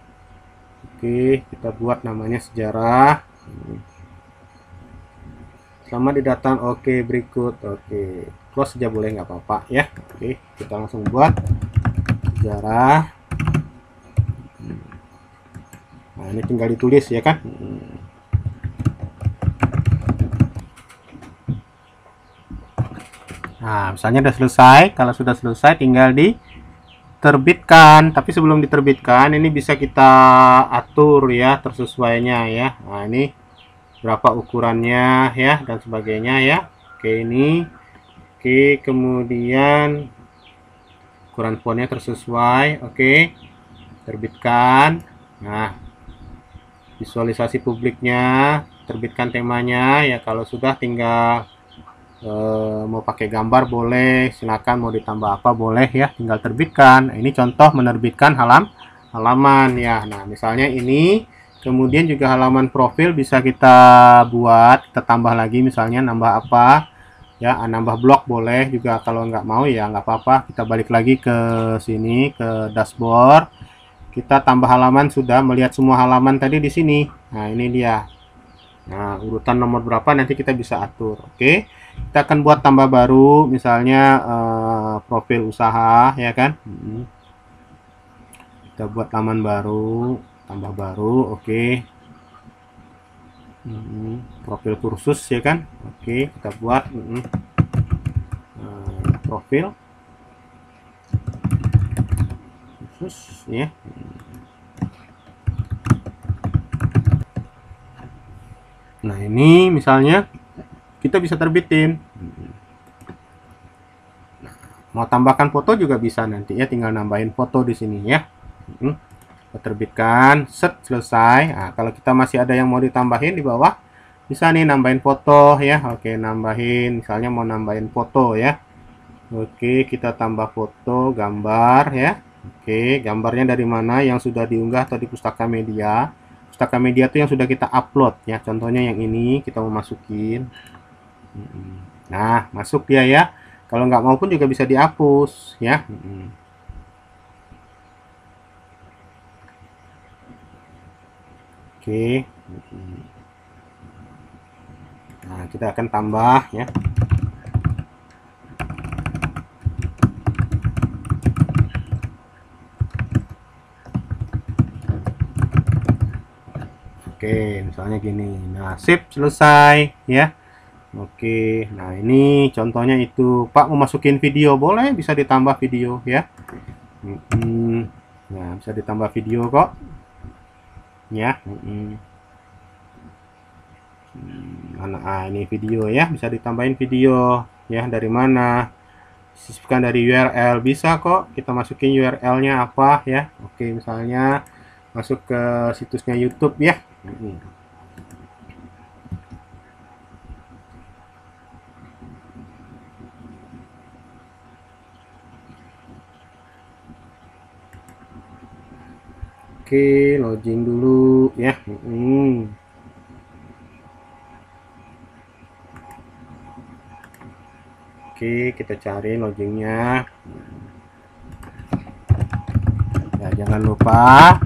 Oke, kita buat namanya sejarah. Sama di data. Oke, berikut. Oke, close saja boleh, nggak apa-apa ya. Oke, kita langsung buat sejarah. Nah, ini tinggal ditulis ya kan. Nah, misalnya udah selesai. Kalau sudah selesai tinggal diterbitkan. Tapi sebelum diterbitkan ini bisa kita atur ya tersesuainya ya. Nah, ini berapa ukurannya ya dan sebagainya ya. Oke, ini oke, kemudian ukuran fontnya tersesuai. Oke, terbitkan. Nah, visualisasi publiknya, terbitkan temanya ya. Kalau sudah tinggal mau pakai gambar boleh, silakan, mau ditambah apa boleh ya, tinggal terbitkan. Nah, ini contoh menerbitkan halaman ya. Nah, misalnya ini, kemudian juga halaman profil bisa kita buat, kita tambah lagi, misalnya nambah apa ya, nambah blok boleh juga. Kalau nggak mau ya nggak apa-apa, kita balik lagi ke sini ke dashboard, kita tambah halaman. Sudah melihat semua halaman tadi di sini. Nah, ini dia. Nah, urutan nomor berapa nanti kita bisa atur. Oke, kita akan buat tambah baru, misalnya profil usaha ya kan. Kita buat laman baru, tambah baru. Oke. Profil kursus ya kan. Oke, kita buat profil khusus ya. Nah, ini misalnya kita bisa terbitin. Mau tambahkan foto juga bisa nanti ya, tinggal nambahin foto di sini ya. Terbitkan, set, selesai. Nah, kalau kita masih ada yang mau ditambahin di bawah, bisa nih nambahin foto ya. Oke, nambahin, misalnya mau nambahin foto ya. Oke, kita tambah foto, gambar ya. Oke, gambarnya dari mana, yang sudah diunggah atau di Pustaka Media. Pustaka Media itu yang sudah kita upload ya. Contohnya yang ini kita mau masukin. Nah, masuk dia ya. Kalau nggak mau pun juga bisa dihapus ya. Oke. Nah, kita akan tambah ya. Oke, misalnya gini. Nah, sip, selesai ya. Oke, nah ini contohnya itu. Pak mau masukin video, boleh, bisa ditambah video ya. Nah, bisa ditambah video kok ya. Mana ini video ya, bisa ditambahin video ya. Dari mana? Sisipkan dari URL, bisa kok. Kita masukin URL-nya apa ya. Oke, misalnya masuk ke situsnya YouTube ya. Oke, loading dulu ya. Oke, kita cari loadingnya. Ya, jangan lupa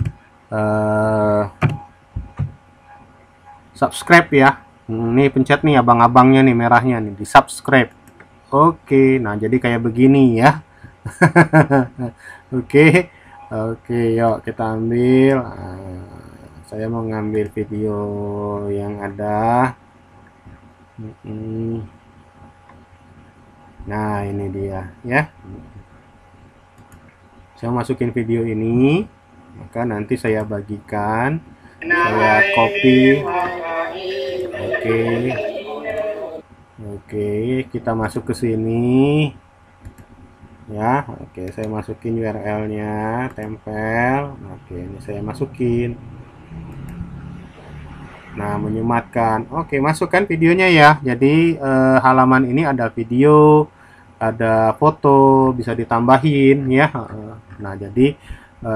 subscribe ya. Ini pencet nih abang-abangnya nih, merahnya nih, di subscribe. Oke, nah jadi kayak begini ya. Oke, oke, yuk kita ambil. Saya mau ngambil video yang ada. Nah, ini dia ya. Saya masukin video ini, maka nanti saya bagikan, saya copy. Oke, kita masuk ke sini ya. Oke, saya masukin URL-nya, tempel. Oke, ini saya masukin. Nah, menyematkan. Oke, masukkan videonya ya. Jadi halaman ini ada video, ada foto, bisa ditambahin ya. Nah, jadi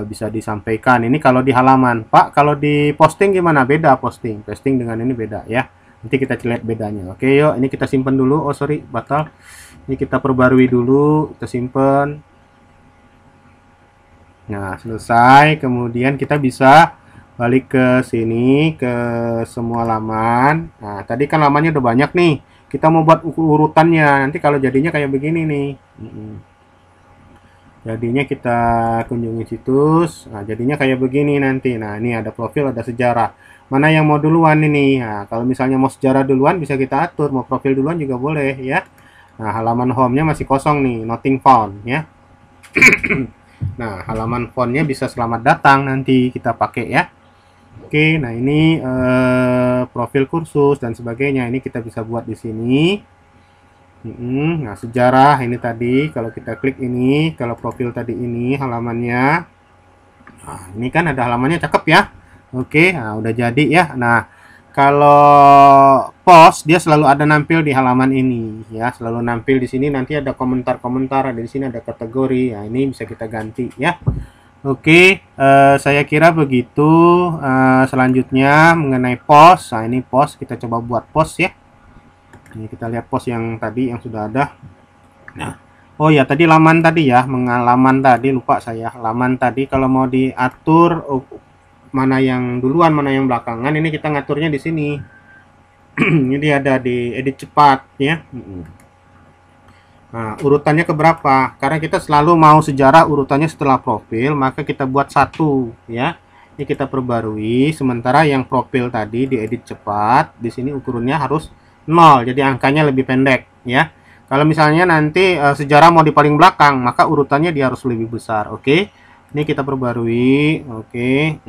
bisa disampaikan. Ini kalau di halaman, Pak. Kalau di posting gimana? Beda posting. Posting dengan ini beda ya. Nanti kita lihat bedanya. Oke, yuk. Ini kita simpan dulu. Oh, sorry, batal. Ini kita perbarui dulu. Kita simpan. Nah, selesai. Kemudian kita bisa balik ke sini, ke semua laman. Nah, tadi kan lamannya udah banyak nih. Kita mau buat urutannya. Nanti kalau jadinya kayak begini nih. Jadinya kita kunjungi situs. Nah, jadinya kayak begini nanti. Nah, ini ada profil, ada sejarah. Mana yang mau duluan ini? Nah, kalau misalnya mau sejarah duluan bisa kita atur. Mau profil duluan juga boleh ya. Nah, halaman home-nya masih kosong nih. Nothing found ya. Nah, halaman fontnya bisa selamat datang nanti kita pakai ya. Oke, nah ini profil kursus dan sebagainya. Ini kita bisa buat di sini. Nah, sejarah ini tadi. Kalau kita klik ini, kalau profil tadi ini halamannya. Nah, ini kan ada halamannya, cakep ya. Oke, nah udah jadi ya. Nah, kalau post dia selalu ada nampil di halaman ini ya, selalu nampil di sini. Nanti ada komentar-komentar, ada di sini ada kategori. Nah, ini bisa kita ganti ya. Oke, saya kira begitu. Selanjutnya mengenai post. Nah, ini post, kita coba buat post ya. Ini kita lihat post yang tadi yang sudah ada. Nah, oh ya tadi laman tadi ya, laman tadi lupa saya. Laman tadi kalau mau diatur mana yang duluan, mana yang belakangan, ini kita ngaturnya di sini. Ini ada di edit cepat ya. Nah, urutannya keberapa? Karena kita selalu mau sejarah urutannya setelah profil, maka kita buat satu ya. Ini kita perbarui. Sementara yang profil tadi diedit cepat, di sini ukurannya harus 0, jadi angkanya lebih pendek ya. Kalau misalnya nanti sejarah mau di paling belakang, maka urutannya dia harus lebih besar. Oke, ini kita perbarui. Oke.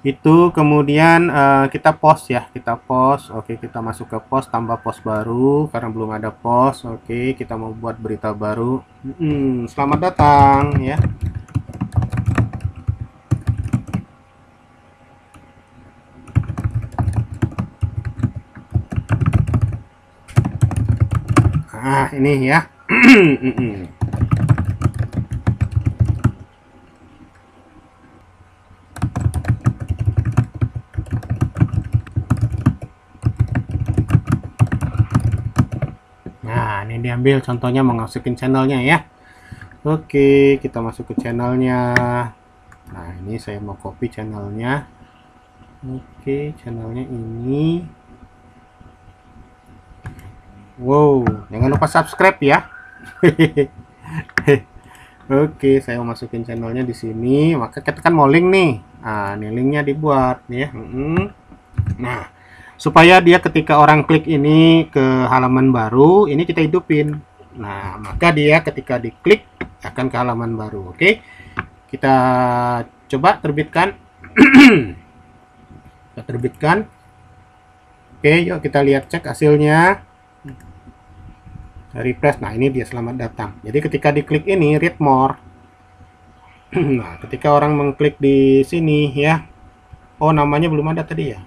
Itu kemudian kita post ya, kita post. Oke, kita masuk ke post, tambah post baru karena belum ada post. Oke, kita mau buat berita baru. Selamat datang ya. Nah, ini ya. Nah, ini diambil contohnya mengasukin channelnya ya. Oke, kita masuk ke channelnya. Nah, ini saya mau copy channelnya. Oke, channelnya ini. Wow, jangan lupa subscribe ya. Oke, saya mau masukin channelnya di sini. Maka kita kan mau link nih. Nah, ini linknya dibuat ya. Nah, supaya dia ketika orang klik ini ke halaman baru, ini kita hidupin. Nah, maka dia ketika diklik akan ke halaman baru. Oke, kita coba terbitkan. Kita terbitkan. Oke, yuk kita lihat cek hasilnya. Refresh. Nah, ini dia selamat datang. Jadi ketika diklik ini read more. Nah, ketika orang mengklik di sini ya. Oh, namanya belum ada tadi ya.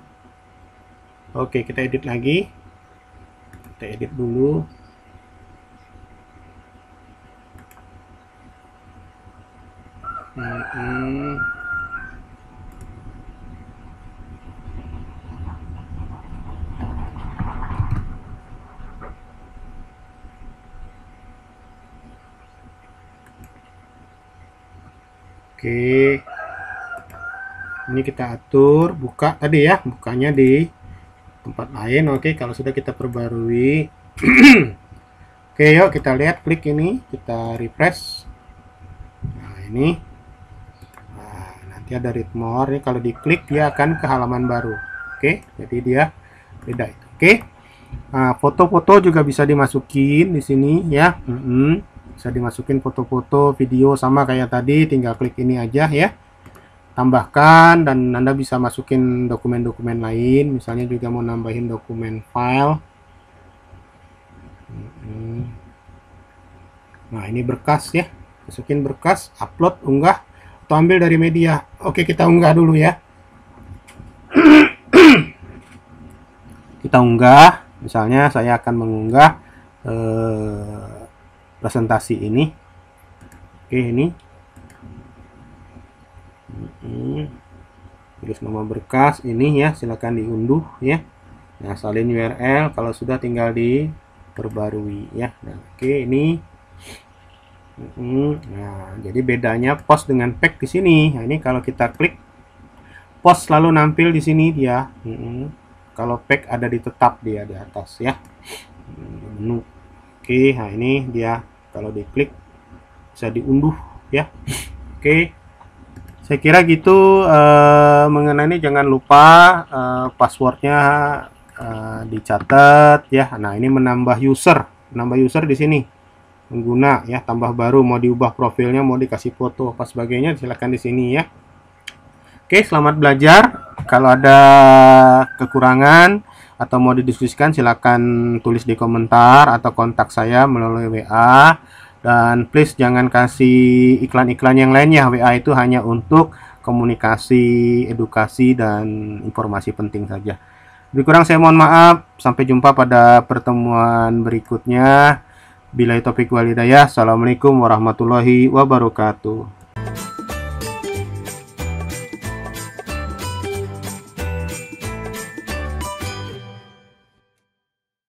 Oke, kita edit lagi. Kita edit dulu. Oke, ini kita atur buka tadi ya, bukanya di tempat lain. Oke, kalau sudah kita perbarui. Oke, yuk kita lihat, klik ini, kita refresh. Nah, ini. Nah, nanti ada read more. Ini kalau diklik dia akan ke halaman baru. Oke, jadi dia beda itu. Oke. Nah, foto-foto juga bisa dimasukin di sini ya. Bisa dimasukin foto-foto, video sama kayak tadi, tinggal klik ini aja ya. Tambahkan, dan Anda bisa masukin dokumen-dokumen lain, misalnya juga mau nambahin dokumen file. Nah, ini berkas ya. Masukin berkas, upload, unggah, atau ambil dari media. Oke, kita unggah dulu ya. Kita unggah, misalnya saya akan mengunggah presentasi ini. Oke, ini tulis nama berkas ini ya, silakan diunduh ya. Nah, salin URL, kalau sudah tinggal diperbarui ya. Nah, oke, ini nah, jadi bedanya post dengan pack di sini. Nah, ini kalau kita klik post selalu nampil di sini dia. Kalau pack ada di tetap dia di atas ya. Menu. Oke, nah ini dia kalau diklik bisa diunduh ya. Oke, saya kira gitu mengenai ini. Jangan lupa passwordnya dicatat ya. Nah, ini menambah user di sini, pengguna ya, tambah baru, mau diubah profilnya, mau dikasih foto apa sebagainya, silakan di sini ya. Oke, selamat belajar. Kalau ada kekurangan atau mau didiskusikan, silakan tulis di komentar atau kontak saya melalui WA. Dan please jangan kasih iklan-iklan yang lainnya. WA itu hanya untuk komunikasi, edukasi, dan informasi penting saja. Lebih kurang saya mohon maaf. Sampai jumpa pada pertemuan berikutnya. Billahi taufiq wal hidayah. Assalamualaikum warahmatullahi wabarakatuh.